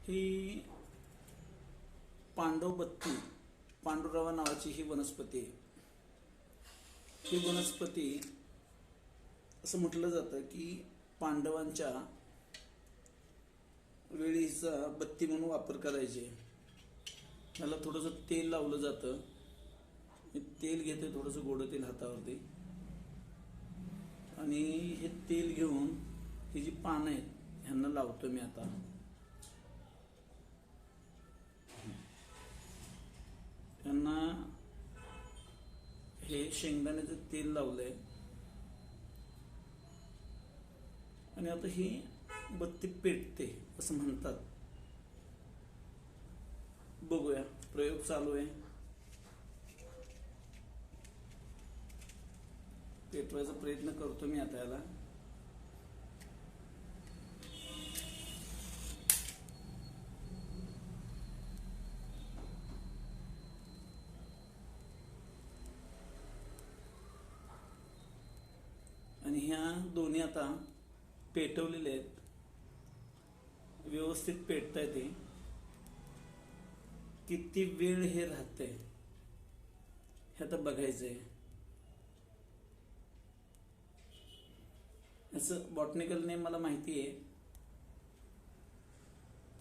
ही पांडवबत्ती पांडुरवा नावाची ही वनस्पती आहे. ही वनस्पती असं म्हटलं जातं की पांडवांच्या वेळी हिचा बत्ती म्हणून वापर करायचे. त्याला थोडंसं तेल लावलं जातं. मी तेल घेते, थोडंसं गोडं तेल हातावरती, आणि हे तेल घेऊन ही जी पानं आहेत ह्यांना लावतो मी आता. त्यांना हे शेंगदाण्याचं तेल लावलंय आणि आता ही बत्ती पेटते असं म्हणतात. बघूया, प्रयोग चालू आहे. पेटवायचा प्रयत्न करतो मी आता याला. आणि ह्या दोन्ही आता पेटवलेले आहेत, व्यवस्थित पेटताय. ते किती वेळ हे राहते हे आता बघायचंय. याचं बॉटनिकल नेम मला माहिती आहे.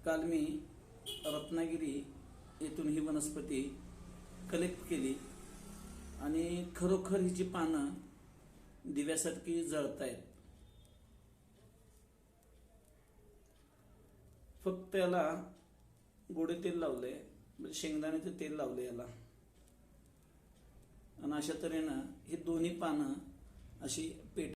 काल मी रत्नागिरी येथून ही वनस्पती कलेक्ट केली आणि खरोखर हिची पानं दिव्यासारखी जळतायत. फक्त याला गोडे तेल लावले, म्हणजे शेंगदाण्याचे तेल लावले याला, आणि अशा तऱ्हेनं ही दोन्ही पानं अशी पेट